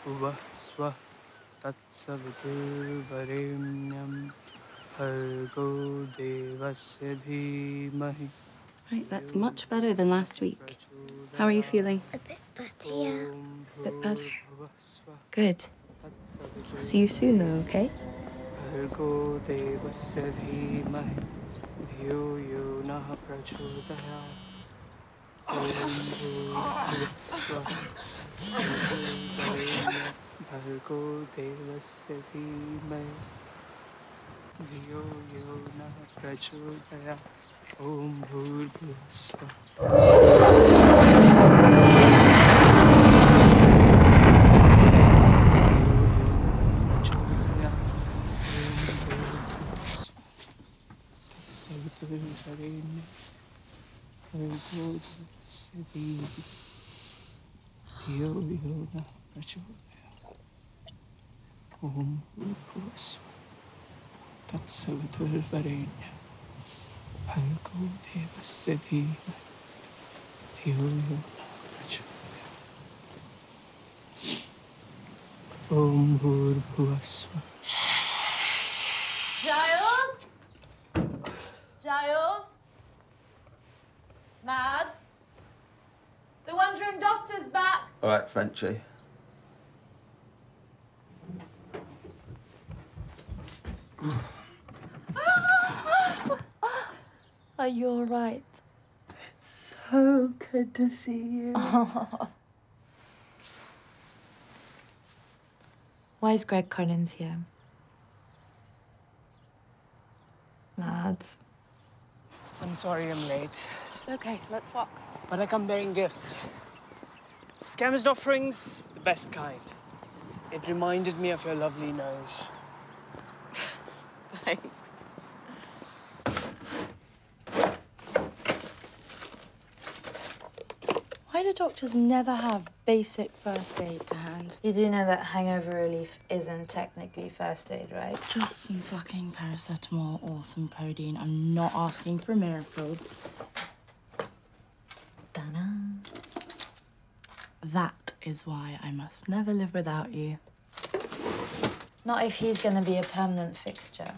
भुवः स्वः तत्सवितुर्वरेण्यं भर्गो देवस्य धीमहि. Right, that's much better than last week. How are you feeling? A bit better, yeah. A bit better. Good. I'll see you soon, though, okay? भर्गो देवस्य धीमहि धियो यो नः प्रचोदयात्. ॐ भूर्भुवः स्वः भर्गो देवस्य धीमहि धियो यो नः प्रचोदयात्. ॐ भूर्भुवः स्वः. तत्सवितुर्वरेण्यं भर्गो देवस्य धीमहि धियो यो नः प्रचोदयात्. ॐ भूर्भुवः स्वः. Giles? Giles? Mads? The Wandering Doctor's back! All right, Frenchie. Are you all right? So good to see you. Why is Greg Collins here? Mads. I'm sorry I'm late, It's okay, let's walk. but I come bearing gifts. Scavenged offerings, the best kind. It reminded me of your lovely nose. Thanks. Why do doctors never have basic first aid to hand? You do know that hangover relief isn't technically first aid, right? Just some fucking paracetamol or some codeine. I'm not asking for a miracle. Ta-da. That is why I must never live without you. Not if he's gonna be a permanent fixture.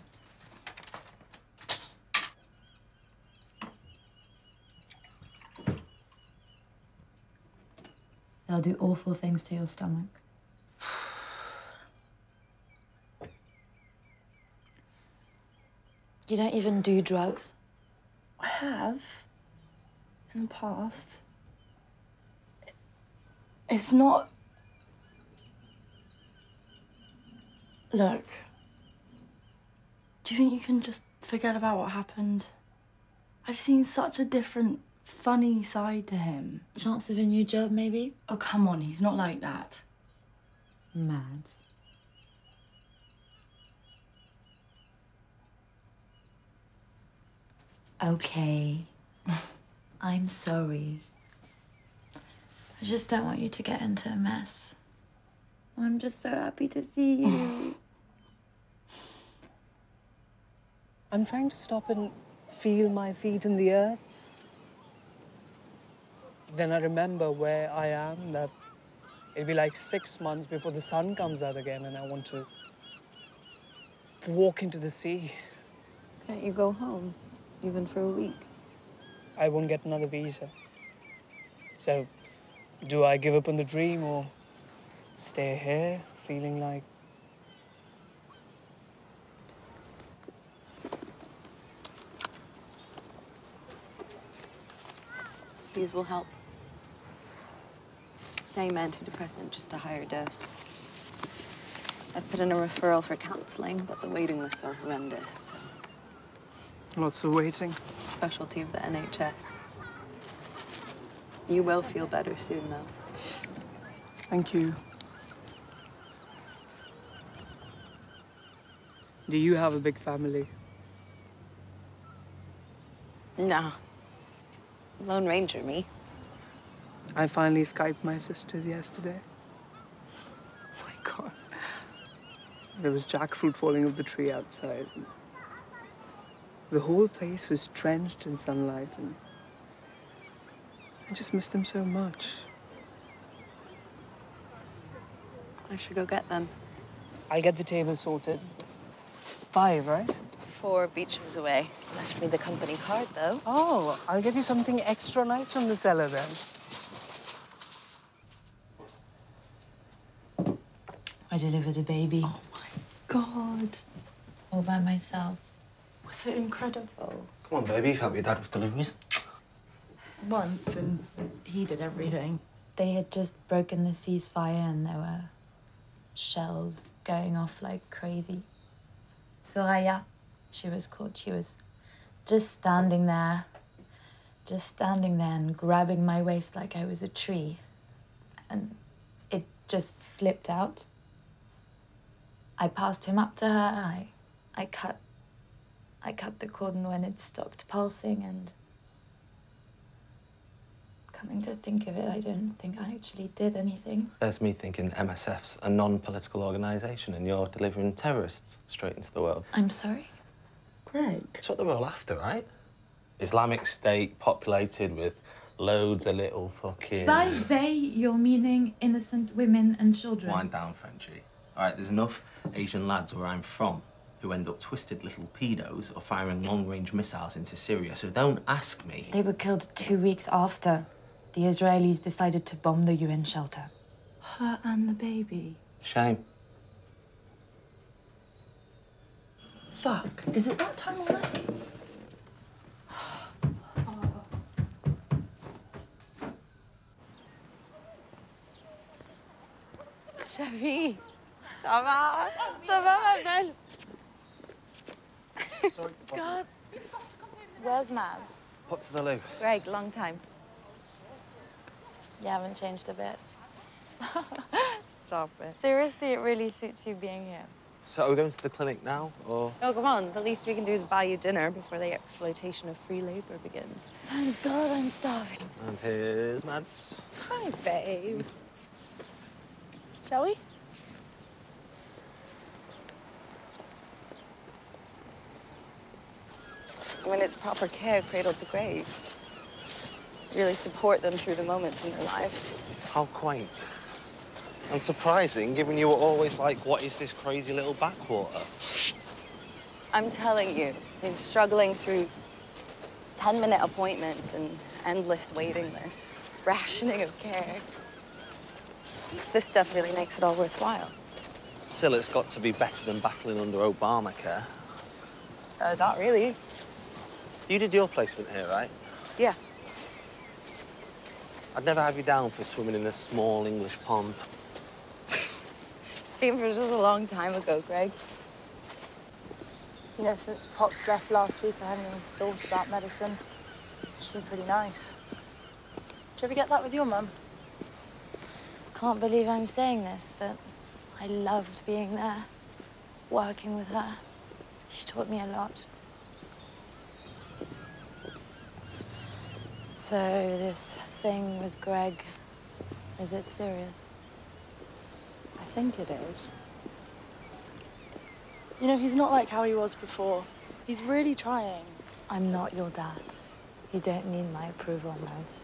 They'll do awful things to your stomach. You don't even do drugs? I have. In the past. It's not... Look. Do you think you can just forget about what happened? I've seen such a different, funny side to him. Chance of a new job, maybe? Oh, come on, he's not like that. Mads. Okay. I'm sorry. I just don't want you to get into a mess. I'm just so happy to see you. I'm trying to stop and feel my feet in the earth. Then I remember where I am, that it'll be like 6 months before the sun comes out again, and I want to walk into the sea. Can't you go home, even for a week? I won't get another visa. So, do I give up on the dream or stay here, feeling like... These will help. It's the same antidepressant, just a higher dose. I've put in a referral for counselling, but the waiting lists are horrendous. Lots of waiting. Specialty of the NHS. You will feel better soon, though. Thank you. Do you have a big family? Nah. Lone Ranger, me. I finally Skyped my sisters yesterday. Oh my God. There was jackfruit falling off the tree outside. The whole place was drenched in sunlight, and I just miss them so much. I should go get them. I'll get the table sorted. 5, right? 4 Beecham's away. Left me the company card, though. Oh, I'll get you something extra nice from the cellar then. I delivered a baby. Oh my God. All by myself. Was it incredible? Come on, baby, you've helped your dad with deliveries. Once, and he did everything. They had just broken the ceasefire and there were shells going off like crazy. Soraya, she was called. She was just standing there and grabbing my waist like I was a tree. And it just slipped out. I passed him up to her. I cut the cordon when it stopped pulsing, and coming to think of it, I don't think I actually did anything. There's me thinking MSF's a non-political organisation and you're delivering terrorists straight into the world. I'm sorry? Greg. That's what they're all after, right? Islamic State populated with loads of little fucking... By they, you're meaning innocent women and children. Wind down, Frenchie. All right, there's enough Asian lads where I'm from who end up twisted little pedos or firing long-range missiles into Syria, so don't ask me. They were killed 2 weeks after the Israelis decided to bomb the UN shelter. Her and the baby. Shame. Fuck. Is it that time already? Chérie, ça va? Ça va, ma belle? God. Where's Mads? Up to the loo. Greg, long time. You haven't changed a bit. Stop it. Seriously, it really suits you being here. So are we going to the clinic now, or...? Oh, come on. The least we can do is buy you dinner before the exploitation of free labor begins. Thank God I'm starving. And here's Mads. Hi, babe. Shall we? When it's proper care, cradle to grave. Really support them through the moments in their lives. How quaint. And surprising, given you were always like, what is this crazy little backwater? I'm telling you, in struggling through 10-minute appointments and endless waiting lists, rationing of care, this stuff really makes it all worthwhile. Still, it's got to be better than battling under Obamacare. Not really. You did your placement here, right? Yeah. I'd never have you down for swimming in a small English pond. Came for just a long time ago, Greg. You know, since Pops left last week, I haven't even thought about medicine. It's been pretty nice. Did you ever get that with your mum? Can't believe I'm saying this, but I loved being there, working with her. She taught me a lot. So this thing with Greg, is it serious? I think it is. You know, he's not like how he was before. He's really trying. I'm not your dad. You don't need my approval, Mads.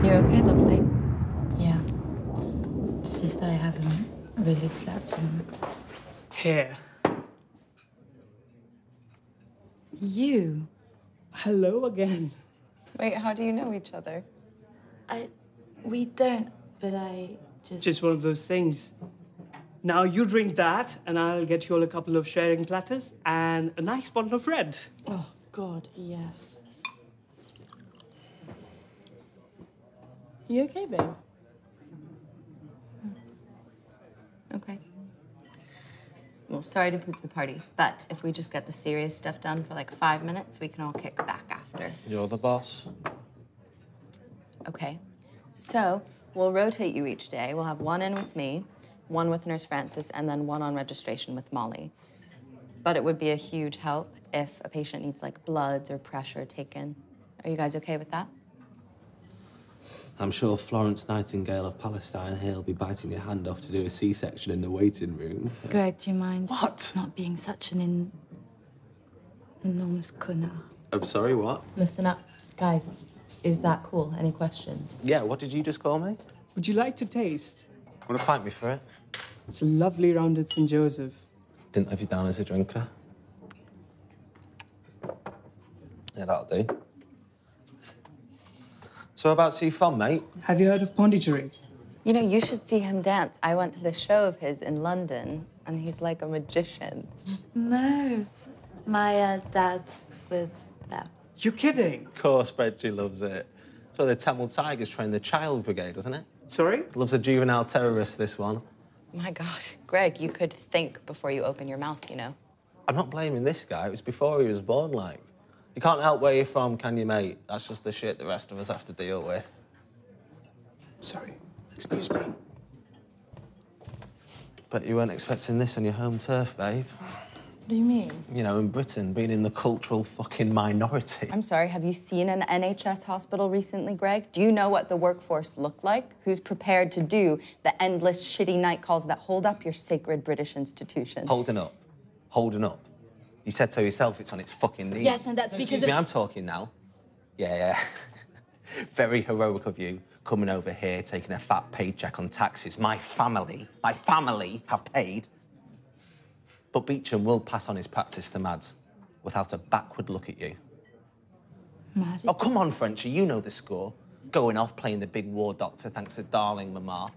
You okay, lovely? Yeah. It's just I haven't really slept in. Here. You? Hello again. Wait, how do you know each other? We don't, but I just... Just one of those things. Now you drink that, and I'll get you all a couple of sharing platters and a nice bottle of red. Oh, God, yes. You okay, babe? Okay. Well, sorry to poop the party, but if we just get the serious stuff done for like 5 minutes, we can all kick back after. You're the boss. Okay. So we'll rotate you each day. We'll have one in with me, one with Nurse Francis, and then one on registration with Molly. But it would be a huge help if a patient needs like bloods or pressure taken. Are you guys okay with that? I'm sure Florence Nightingale of Palestine here will be biting your hand off to do a C-section in the waiting room. So. Greg, do you mind What? not being such an enormous connard? I'm sorry, what? Listen up. Guys, is that cool? Any questions? Yeah, what did you just call me? Would you like to taste? Want to fight me for it? It's a lovely rounded St. Joseph. Didn't have you down as a drinker. Yeah, that'll do. So whereabouts are you from, mate? Have you heard of Pondicherry? You know, you should see him dance. I went to this show of his in London, and he's like a magician. No. My dad was there. You kidding? Of course, Reggie loves it. So the Tamil Tigers train the Child Brigade, doesn't it? Sorry? Loves a juvenile terrorist, this one. My God, Greg, you could think before you open your mouth, you know? I'm not blaming this guy. It was before he was born, like. You can't help where you're from, can you, mate? That's just the shit the rest of us have to deal with. Sorry. Excuse me. But you weren't expecting this on your home turf, babe. What do you mean? You know, in Britain, being in the cultural fucking minority. I'm sorry, have you seen an NHS hospital recently, Greg? Do you know what the workforce looked like? Who's prepared to do the endless shitty night calls that hold up your sacred British institution? Holding up. Holding up. You said so yourself, it's on its fucking knees. Yes, and that's because Excuse me, I'm talking now. Yeah. Very heroic of you, coming over here, taking a fat paycheck on taxes. My family have paid. But Beecham will pass on his practice to Mads without a backward look at you. Maddie? Oh, come on, Frenchie, you know the score. Going off playing the big war doctor thanks to darling Mama.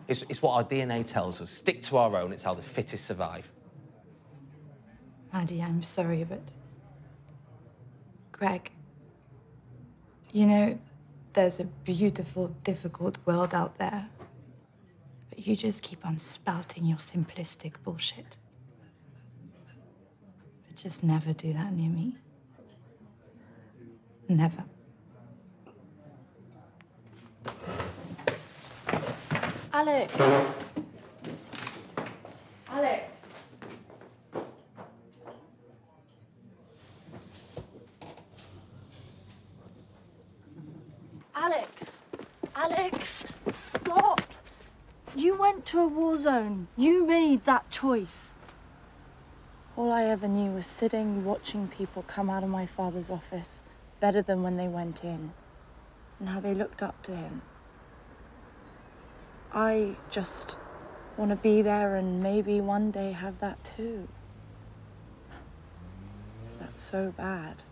It's what our DNA tells us. Stick to our own, it's how the fittest survive. Maddie, I'm sorry, but... Greg, you know, there's a beautiful, difficult world out there. But you just keep on spouting your simplistic bullshit. But just never do that near me. Never. Alix! Alix! Alix! Alix! Stop! You went to a war zone. You made that choice. All I ever knew was sitting, watching people come out of my father's office better than when they went in, and how they looked up to him. I just want to be there and maybe one day have that too. Is that so bad?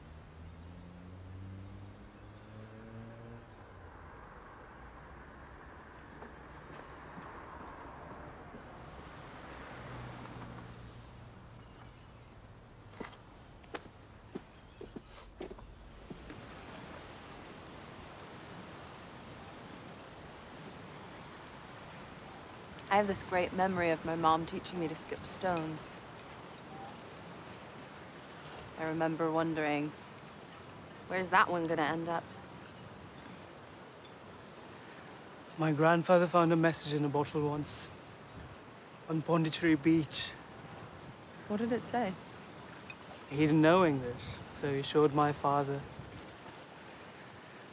I have this great memory of my mom teaching me to skip stones. I remember wondering, where's that one gonna end up? My grandfather found a message in a bottle once. On Pondicherry Beach. What did it say? He didn't know English, so he showed my father,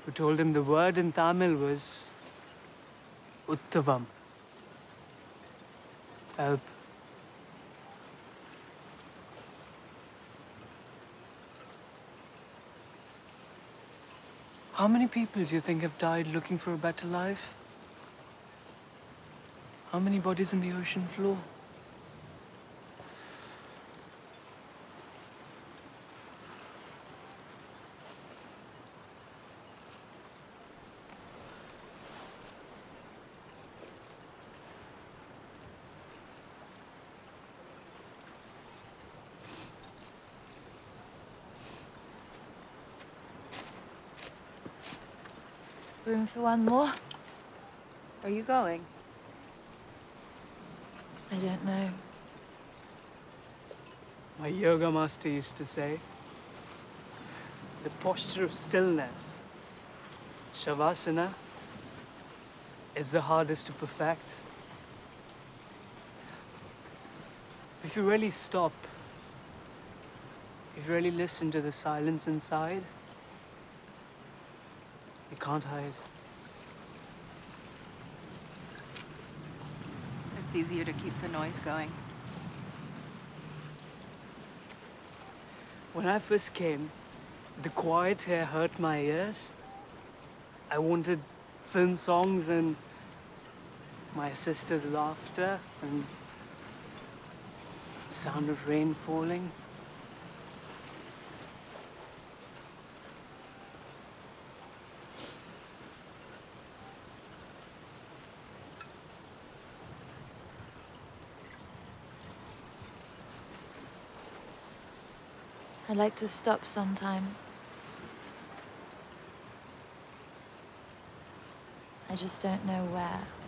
who told him the word in Tamil was Uttavam. Help. How many people do you think have died looking for a better life? How many bodies on the ocean floor? Room for one more? Are you going? I don't know. My yoga master used to say, the posture of stillness, Shavasana, is the hardest to perfect. If you really stop, if you really listen to the silence inside, you can't hide. It's easier to keep the noise going. When I first came, The quiet here hurt my ears. I wanted film songs and my sister's laughter and the sound of rain falling. I'd like to stop sometime. I just don't know where.